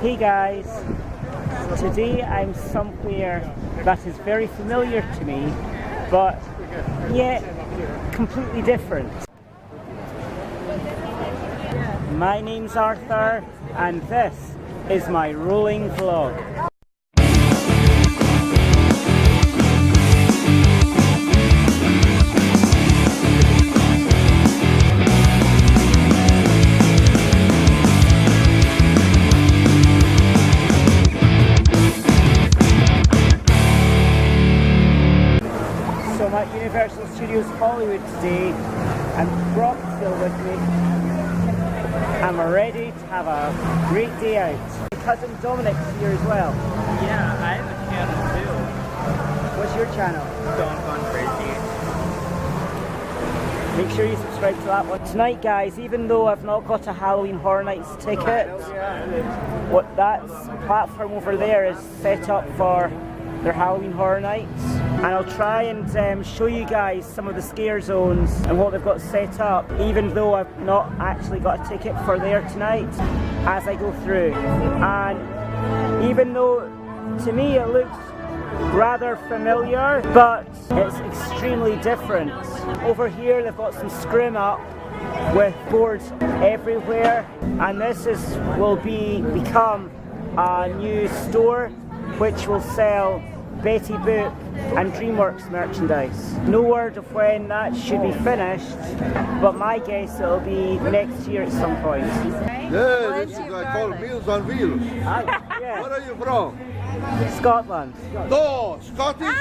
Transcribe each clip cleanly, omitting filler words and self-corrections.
Hey guys, today I'm somewhere that is very familiar to me, but yet completely different. My name's Arthur, and this is my rolling vlog. So I'm at Universal Studios Hollywood today, and Brock's still with me. I'm ready to have a great day out. My cousin Dominic's here as well. Yeah, I have a channel too. What's your channel? Gone Crazy. Make sure you subscribe to that one. Tonight guys, even though I've not got a Halloween Horror Nights ticket, what that platform over there is set up for their Halloween Horror Nights. And I'll try and show you guys some of the scare zones and what they've got set up, even though I've not actually got a ticket for there tonight, as I go through. And even though to me it looks rather familiar, but it's extremely different. Over here they've got some scrim up with boards everywhere, and this will become a new store which will sell Betty Boop and DreamWorks merchandise. No word of when that should be finished, but my guess it'll be next year at some point. Yeah, this is called Meals on Wheels. Yeah. Where are you from? Scotland. No, Scottish?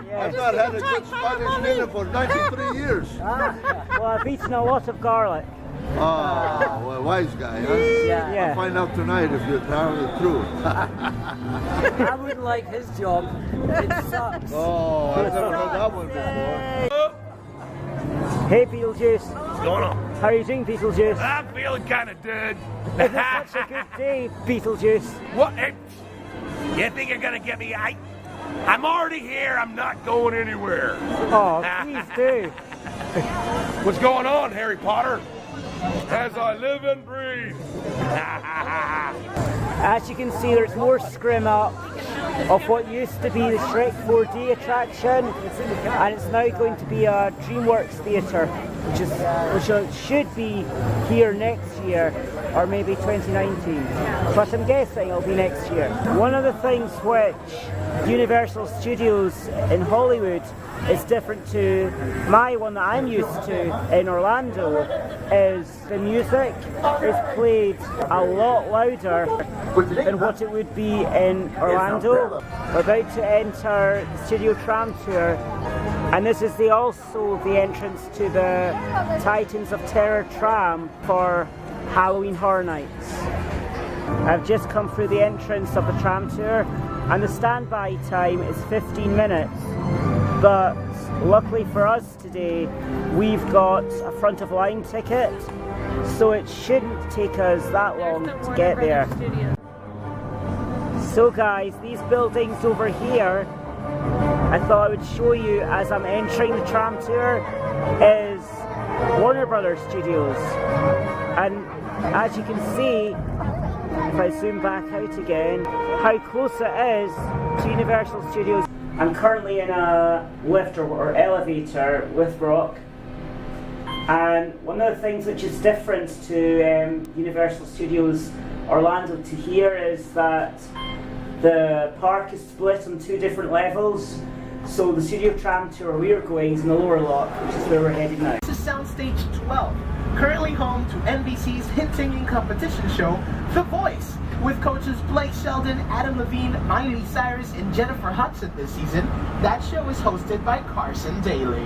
Yeah. I've not had a good Scottish dinner for 93 years. Well, I've eaten a lot of garlic. Oh, well, wise guy, huh? Yeah. I'll find out tonight if you're telling the truth. I wouldn't like his job. It sucks. Oh, I've never heard that one before. Hey Beetlejuice. What's going on? How are you doing, Beetlejuice? I'm feeling kind of dead. Isn't it such a good day, Beetlejuice? What? You think you're gonna get me? I'm already here. I'm not going anywhere. Oh, please do. What's going on, Harry Potter? As I live and breathe. As you can see, there's more scrim up of what used to be the Shrek 4D attraction, and it's now going to be a DreamWorks theatre, which should be here next year, or maybe 2019. But I'm guessing it'll be next year. One of the things which Universal Studios in Hollywood is different to my one that I'm used to in Orlando is the music is played a lot louder than what it would be in Orlando. We're about to enter the studio tram tour, and this is also the entrance to the Titans of Terror tram for Halloween Horror Nights. I've just come through the entrance of the tram tour, and the standby time is 15 minutes. But luckily for us today, we've got a front of line ticket, so it shouldn't take us that long to get there. So guys, these buildings over here, I thought I would show you as I'm entering the tram tour, is Warner Brothers Studios. And as you can see, if I zoom back out again, how close it is to Universal Studios. I'm currently in a lift or elevator with Brock, and one of the things which is different to Universal Studios Orlando to here is that the park is split on 2 different levels. So the studio tram tour where we're going is in the lower lot, which is where we're headed now. This is Soundstage 12, currently home to NBC's hit-singing competition show, The Voice, with coaches Blake Sheldon, Adam Levine, Miley Cyrus, and Jennifer Hudson this season. That show is hosted by Carson Daly.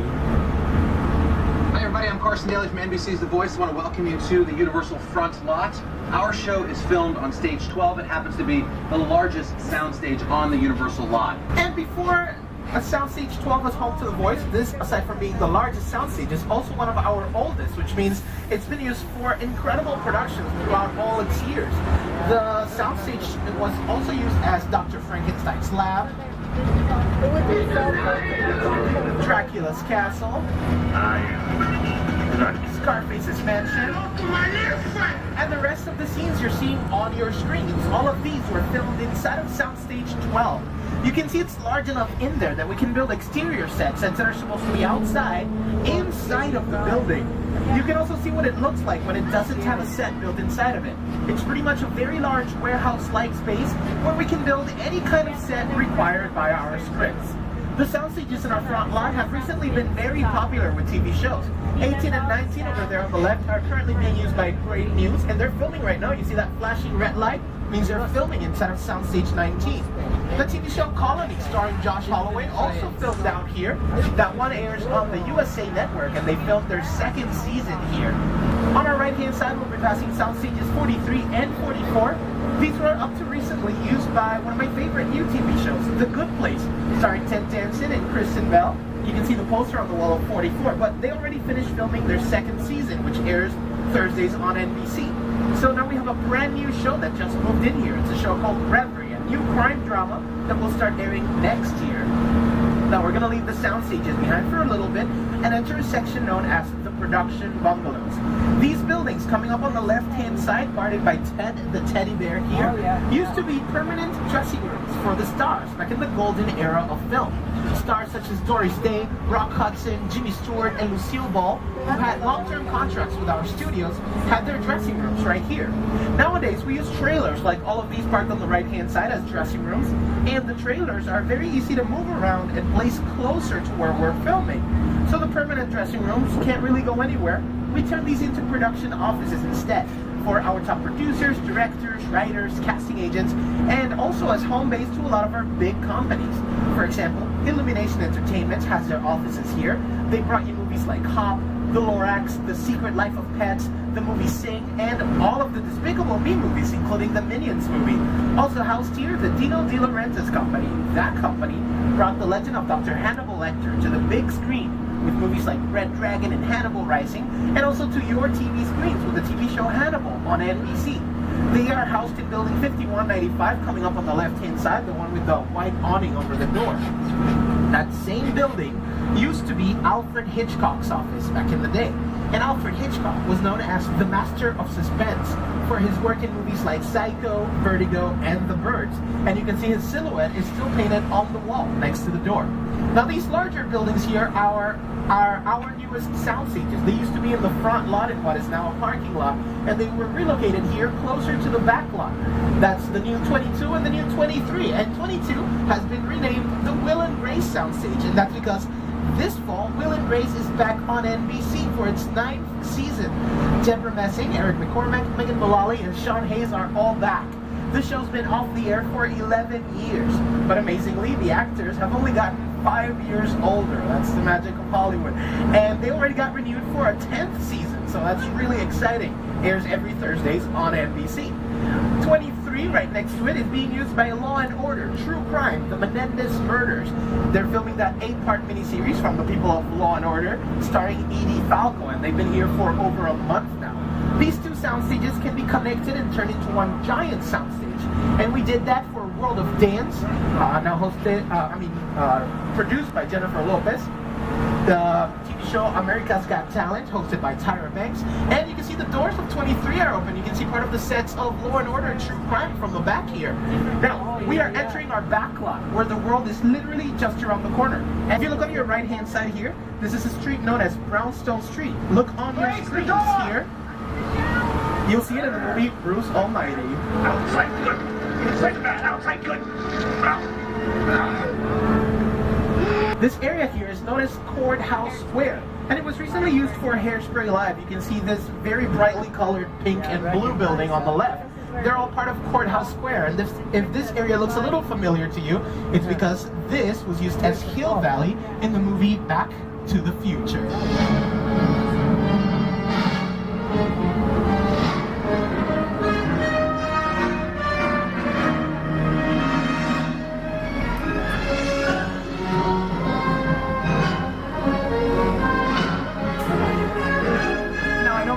Hi everybody, I'm Carson Daly from NBC's The Voice. I want to welcome you to the Universal front lot. Our show is filmed on stage 12. It happens to be the largest soundstage on the Universal lot. And before a Soundstage 12 is home to The Voice, this, aside from being the largest soundstage, is also one of our oldest, which means it's been used for incredible productions throughout all its years. The soundstage was also used as Dr. Frankenstein's lab, Dracula's castle, Scarface's mansion, and the rest of the scenes you're seeing on your screens. All of these were filmed inside of Soundstage 12. You can see it's large enough in there that we can build exterior sets that are supposed to be outside, inside of the building. You can also see what it looks like when it doesn't have a set built inside of it. It's pretty much a very large warehouse-like space where we can build any kind of set required by our scripts. The sound stages in our front lot have recently been very popular with TV shows. 18 and 19 over there on the left are currently being used by Great News, and they're filming right now. You see that flashing red light? Means they're filming inside of Soundstage 19. The TV show Colony, starring Josh Holloway, also filmed out here. That one airs on the USA Network, and they filmed their second season here. On our right-hand side, we'll be passing Soundstages 43 and 44. These were up to recently used by one of my favorite new TV shows, The Good Place, starring Ted Danson and Kristen Bell. You can see the poster on the wall of 44, but they already finished filming their second season, which airs Thursdays on NBC. So now we have a brand new show that just moved in here. It's a show called Reverie, a new crime drama that will start airing next year. Now we're going to leave the sound stages behind for a little bit and enter a section known as the production bungalows. These buildings coming up on the left-hand side, guarded by Ted the teddy bear here, used to be permanent dressing rooms for the stars back in the golden era of film. Stars such as Doris Day, Rock Hudson, Jimmy Stewart, and Lucille Ball, who had long-term contracts with our studios, had their dressing rooms right here. Nowadays, we use trailers like all of these parked on the right-hand side as dressing rooms, and the trailers are very easy to move around and place closer to where we're filming. So the permanent dressing rooms can't really go anywhere. We turn these into production offices instead for our top producers, directors, writers, casting agents, and also as home base to a lot of our big companies. For example, Illumination Entertainment has their offices here. They brought you movies like Hop, The Lorax, The Secret Life of Pets, the movie Sing, and all of the Despicable Me movies, including the Minions movie. Also housed here, the Dino De Laurentiis company. That company brought The Legend of Dr. Hannibal Lecter to the big screen, with movies like Red Dragon and Hannibal Rising, and also to your TV screens with the TV show Hannibal on NBC. They are housed in building 5195, coming up on the left-hand side, the one with the white awning over the door. That same building used to be Alfred Hitchcock's office back in the day. And Alfred Hitchcock was known as the master of suspense for his work in movies like Psycho, Vertigo, and The Birds. And you can see his silhouette is still painted on the wall next to the door. Now these larger buildings here are our newest sound stages. They used to be in the front lot in what is now a parking lot, and they were relocated here closer to the back lot. That's the new 22 and the new 23. And 22 has been renamed the Will and Grace soundstage, and that's because this fall, Will and Grace is back on NBC for its 9th season. Deborah Messing, Eric McCormack, Megan Mullally, and Sean Hayes are all back. The show's been off the air for 11 years, but amazingly, the actors have only gotten 5 years older. That's the magic of Hollywood. And they already got renewed for a 10th season, so that's really exciting. Airs every Thursdays on NBC. 23, right next to it, is being used by Law & Order, True Crime, The Menendez Murders. They're filming that 8-part miniseries from the people of Law & Order, starring Edie Falco, and they've been here for over a month now. These two sound stages can be connected and turned into one giant sound stage. And we did that for World of Dance, produced by Jennifer Lopez. The TV show America's Got Talent, hosted by Tyra Banks. And you can see the doors of 23 are open. You can see part of the sets of Law & Order and True Crime from the back here. Now, we are entering our back lot, where the world is literally just around the corner. And if you look on your right-hand side here, this is a street known as Brownstone Street. Look on your screens here. You'll see it in the movie Bruce Almighty. Outside good. Inside bad. Outside good. This area here is known as Courthouse Square, and it was recently used for Hairspray Live. You can see this very brightly colored pink and blue building on the left. They're all part of Courthouse Square, and if this area looks a little familiar to you, it's because this was used as Hill Valley in the movie Back to the Future.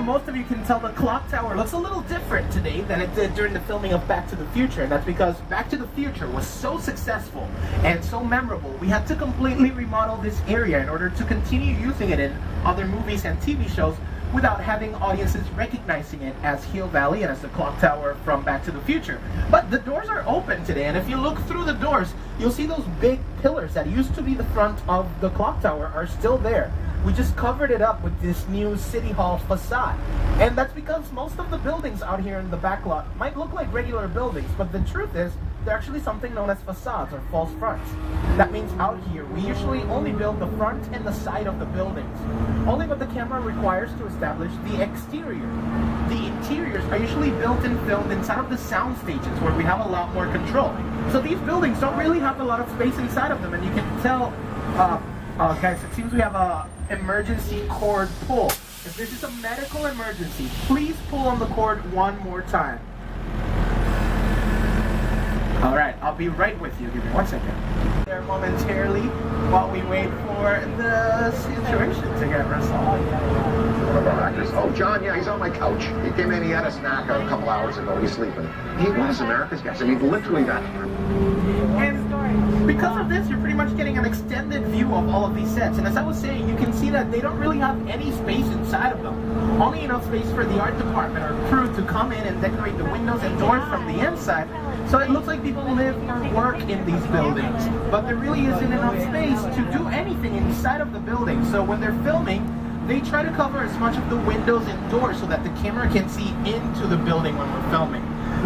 Most of you can tell the clock tower looks a little different today than it did during the filming of Back to the Future, and that's because Back to the Future was so successful and so memorable, we had to completely remodel this area in order to continue using it in other movies and TV shows without having audiences recognizing it as Hill Valley and as the clock tower from Back to the Future. But the doors are open today, and if you look through the doors, you'll see those big pillars that used to be the front of the clock tower are still there. We just covered it up with this new City Hall facade. And that's because most of the buildings out here in the back lot might look like regular buildings, but the truth is, they're actually something known as facades or false fronts. That means out here, we usually only build the front and the side of the buildings. Only what the camera requires to establish the exterior. The interiors are usually built and filmed inside of the sound stages where we have a lot more control. So these buildings don't really have a lot of space inside of them, and you can tell, guys, it seems we have a emergency cord pull. If this is a medical emergency, please pull on the cord one more time. Alright, I'll be right with you. Give me 1 second. There momentarily while we wait for the situation to get resolved. Oh, John, yeah, he's on my couch. He came in, he had a snack a couple hours ago. He's sleeping. He was America's guest. I mean, literally that. And because of this, you're pretty much getting an extended view of all of these sets. And as I was saying, you can see that they don't really have any space inside of them. Only enough space for the art department or crew to come in and decorate the windows and doors from the inside. So it looks like people live or work in these buildings. But there really isn't enough space to do anything inside of the building. So when they're filming, they try to cover as much of the windows and doors so that the camera can see into the building when we're filming.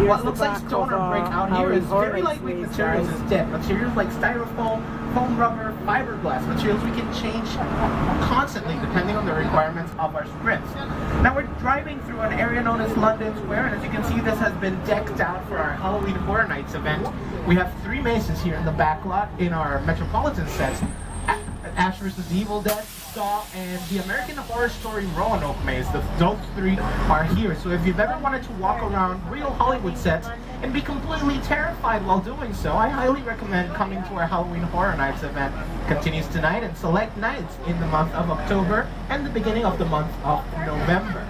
What looks like stoner brick out here is very lightweight materials instead. Materials like styrofoam, foam rubber, fiberglass, materials we can change constantly depending on the requirements of our scripts. Now we're driving through an area known as London Square, and as you can see, this has been decked out for our Halloween Horror Nights event. We have 3 maces here in the back lot in our Metropolitan sets. Ash vs. Evil Dead, Saw, and the American Horror Story Roanoke Maze. Those 3 are here. So if you've ever wanted to walk around real Hollywood sets and be completely terrified while doing so, I highly recommend coming to our Halloween Horror Nights event. Continues tonight and select nights in the month of October and the beginning of the month of November.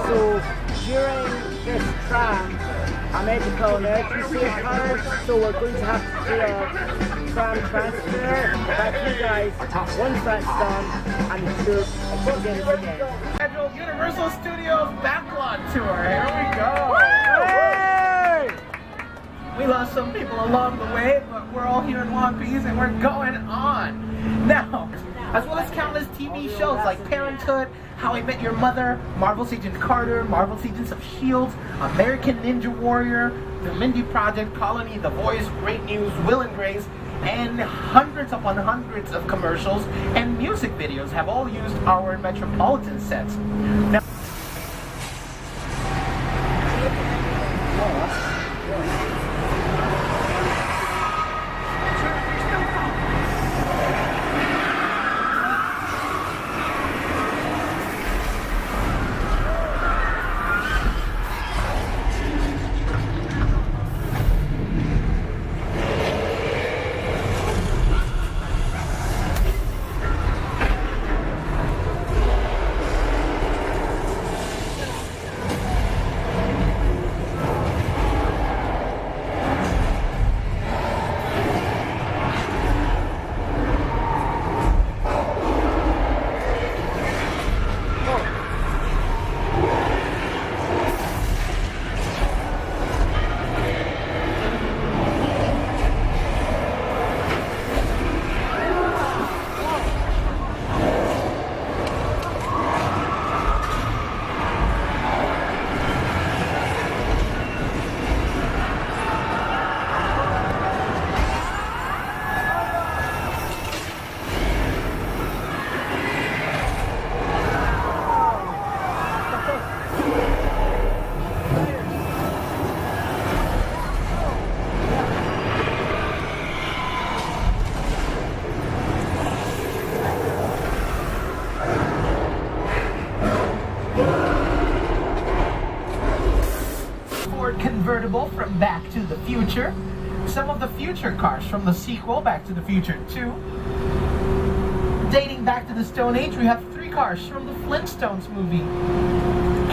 So during this tram, a medical emergency occurred, so we're going to have to do a tram transfer back to you guys once that's done, and the tour begins again. Scheduled Universal Studios backlot tour. Here we go. Hey! We lost some people along the way, but we're all here in one piece and we're going on. Now, as well as countless TV shows like Parenthood, How I Met Your Mother, Marvel's Agent Carter, Marvel's Agents of S.H.I.E.L.D., American Ninja Warrior, The Mindy Project, Colony, The Voice, Great News, Will and Grace, and hundreds upon hundreds of commercials and music videos have all used our Metropolitan sets. Now, convertible from Back to the Future, some of the future cars from the sequel Back to the Future 2. Dating back to the Stone Age, we have 3 cars from the Flintstones movie.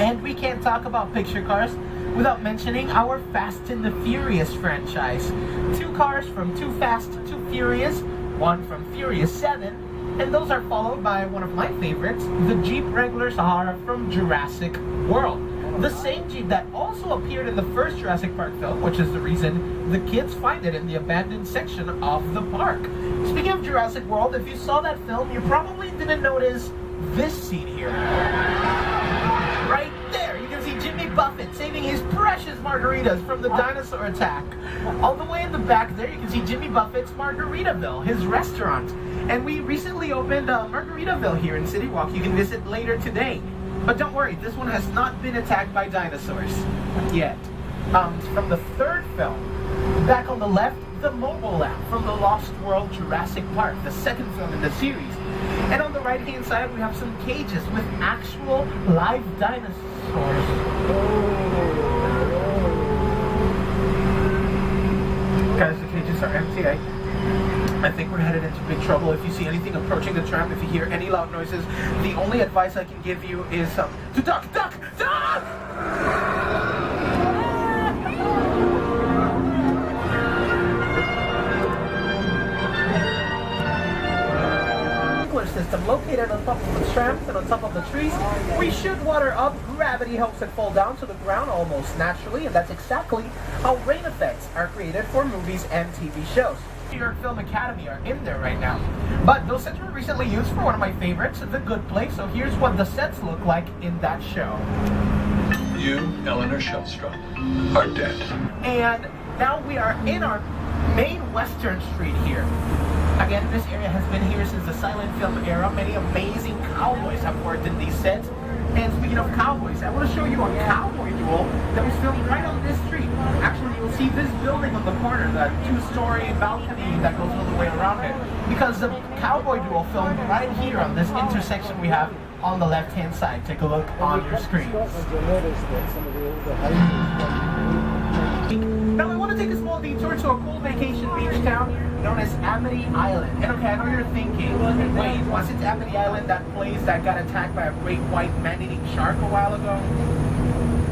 And we can't talk about picture cars without mentioning our Fast and the Furious franchise. 2 cars from Too Fast, Too Furious, 1 from Furious 7, And those are followed by one of my favorites, the Jeep Wrangler Sahara from Jurassic World. The same Jeep that also appeared in the first Jurassic Park film, which is the reason the kids find it in the abandoned section of the park. Speaking of Jurassic World, if you saw that film, you probably didn't notice this scene here. Right there, you can see Jimmy Buffett saving his precious margaritas from the dinosaur attack. All the way in the back there, you can see Jimmy Buffett's Margaritaville, his restaurant. And we recently opened Margaritaville here in City Walk. You can visit later today. But don't worry, this one has not been attacked by dinosaurs yet. From the third film, back on the left, the mobile lab from the Lost World Jurassic Park, the second film in the series. And on the right hand side, we have some cages with actual live dinosaurs. Guys, the cages are empty. I think we're headed into big trouble. If you see anything approaching the tram, if you hear any loud noises, the only advice I can give you is to duck! System located on top of the trams and on top of the trees. We shoot water up, gravity helps it fall down to the ground almost naturally, and that's exactly how rain effects are created for movies and TV shows. New York Film Academy are in there right now. But those sets were recently used for one of my favorites, The Good Place, so here's what the sets look like in that show. You, Eleanor Shellstrom, are dead. And now we are in our main Western Street here. Again, this area has been here since the silent film era. Many amazing cowboys have worked in these sets. And speaking of cowboys, I want to show you a cowboy duel that was filmed right on this street. Actually, you'll see this building on the corner, the two-story balcony that goes all the way around it. Because the cowboy duel filmed right here on this intersection we have on the left-hand side. Take a look on your screen. Now I want to take a small detour to a cool vacation beach town known as Amity Island. And okay, I know you're thinking, wait, was it Amity Island, that place that got attacked by a great white man-eating shark a while ago?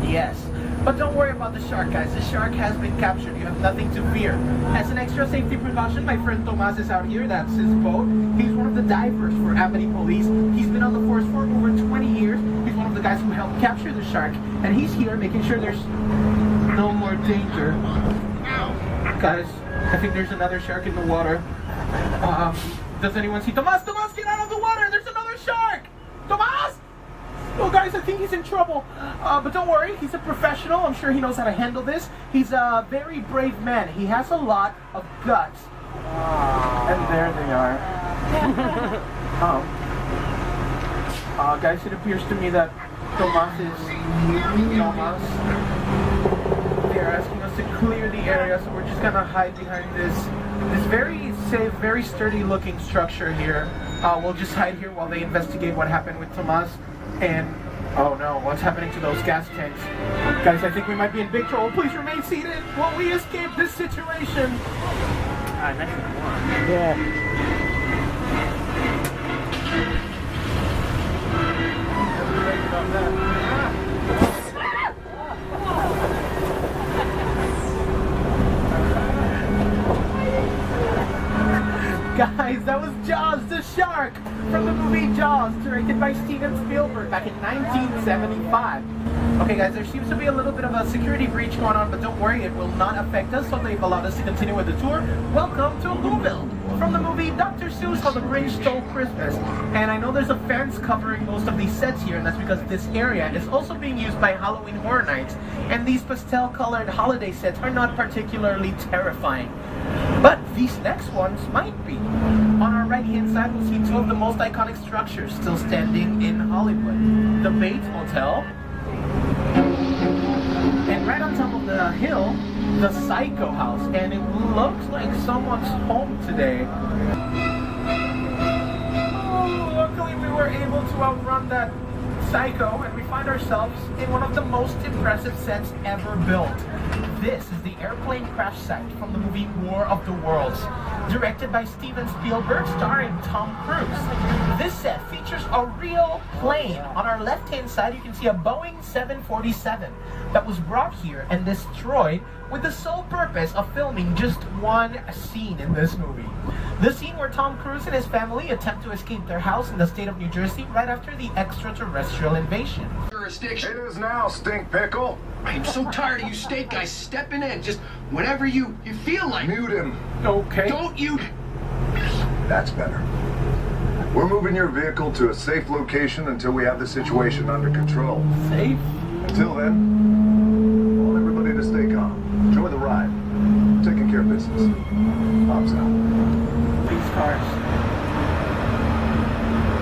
Yes. But don't worry about the shark, guys. The shark has been captured. You have nothing to fear. As an extra safety precaution, my friend Tomas is out here. That's his boat. He's one of the divers for Amity Police. He's been on the force for over 20 years. He's one of the guys who helped capture the shark. And he's here making sure there's no more danger. Guys, I think there's another shark in the water. Does anyone see Tomas? Tomas, get out of the water! There's another shark! Tomas! Oh, guys, I think he's in trouble. But don't worry, he's a professional. I'm sure he knows how to handle this. He's a very brave man. He has a lot of guts. And there they are. Guys, it appears to me that Tomas is They're asking us to clear the area, so we're just gonna hide behind this very safe, very sturdy looking structure here. We'll just hide here while they investigate what happened with Tomas. And oh no, what's happening to those gas tanks? Guys, I think we might be in big trouble. Please remain seated while we escape this situation. Yeah. Guys, that was Jaws the Shark from the movie Jaws, directed by Steven Spielberg back in 1975. Okay guys, there seems to be a little bit of a security breach going on, but don't worry, it will not affect us, so they've allowed us to continue with the tour. Welcome to Whoville, from the movie Dr. Seuss called The Grinch Stole Christmas. And I know there's a fence covering most of these sets here, and that's because this area is also being used by Halloween Horror Nights, and these pastel-colored holiday sets are not particularly terrifying. But these next ones might be. On our right-hand side, we'll see two of the most iconic structures still standing in Hollywood. The Bates Motel, and right on top of the hill, the Psycho House. And it looks like someone's home today. Oh, luckily we were able to outrun that Psycho, and we find ourselves in one of the most impressive sets ever built. This is the airplane crash site from the movie War of the Worlds, directed by Steven Spielberg, starring Tom Cruise. This set features a real plane. On our left-hand side, you can see a Boeing 747 that was brought here and destroyed with the sole purpose of filming just one scene in this movie. The scene where Tom Cruise and his family attempt to escape their house in the state of New Jersey right after the extraterrestrial invasion. Jurisdiction. It is now, Stink Pickle. I'm so tired of you state guys stepping in just whenever you feel like. Mute him. Okay. Don't you? That's better. We're moving your vehicle to a safe location until we have the situation under control. Safe? Until then, I want everybody to stay calm. Enjoy the ride. Taking care of business. Bob's out. These cars.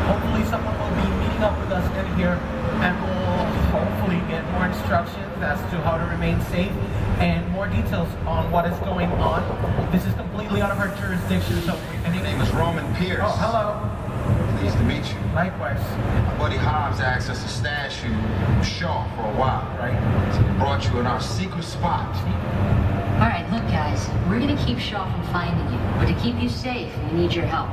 Hopefully someone will be meeting up with us in here and we'll hopefully get more instructions as to how to remain safe and more details on what is going on. This is completely out of our jurisdiction, so My name is Roman Pierce. Oh, hello. Pleased to meet you. Likewise. My buddy Hobbs asked us to stash you Shaw for a while. Right. So we brought you in our secret spot. All right, look, guys, we're gonna keep Shaw from finding you, but to keep you safe, we need your help.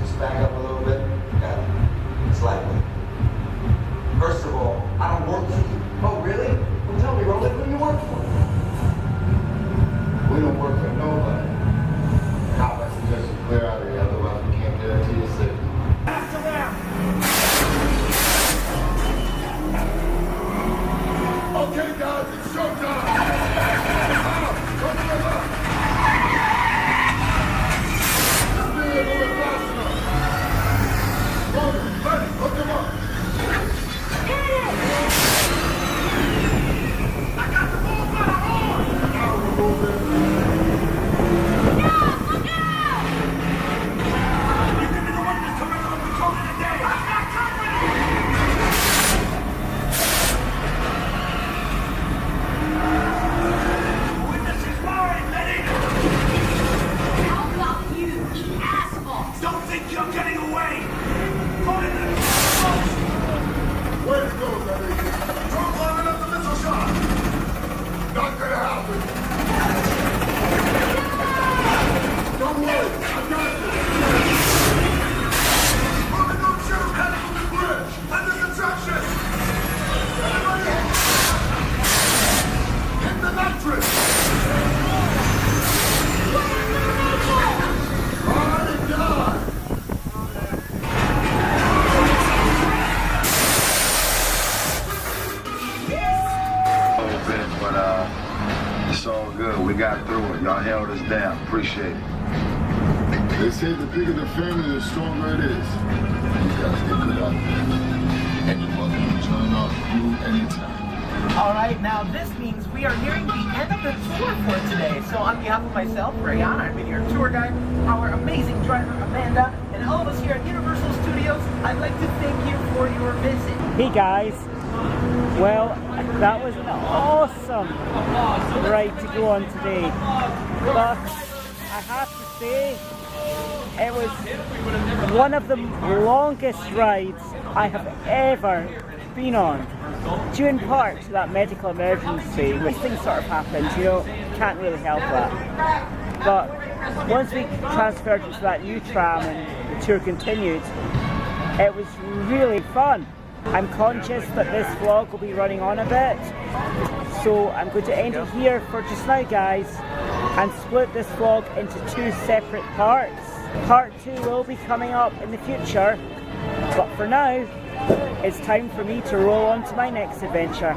Just back up a little bit. Got it. It's likely. First of all, I don't work for you. Oh, really? Well, tell me, Roland, who do you work for? We don't work for nobody. How I suggest you clear out of here, otherwise we can't guarantee your safety. After them! Okay, guys, it's showtime. Come to the left. Hook him up. I got the ball by the horn. Now remove it. Look out! You can be the one that's coming on patrol today. I got company. Witness is mine, Letty. How about you, eat asphalt? Don't think you're getting away! Find them! Way to go, Letty. Drone climbing up the missile shot. Not gonna happen. Don't worry, I got this. Moving no shoot, heading for the bridge. Under construction. Everybody hit the nitrous. Ride and die. But it's all good. We got through it. Y'all held us down. Appreciate it. They say the bigger the family, the stronger it is. You guys stay good out there. And you're welcome to join our crew anytime. All right, now this means we are nearing the end of the tour for today. So on behalf of myself, Rayan, I've been your tour guide, our amazing driver, Amanda, and all of us here at Universal Studios, I'd like to thank you for your visit. Hey guys, well, that was an awesome ride to go on today, but I have to say it was one of the longest rides I have ever been on, due in part to that medical emergency, which things sort of happened, you know, can't really help that. But once we transferred into that new tram and the tour continued, it was really fun. I'm conscious that this vlog will be running on a bit, so I'm going to end it here for just now, guys, and split this vlog into two separate parts. Part 2 will be coming up in the future, but for now, it's time for me to roll on to my next adventure.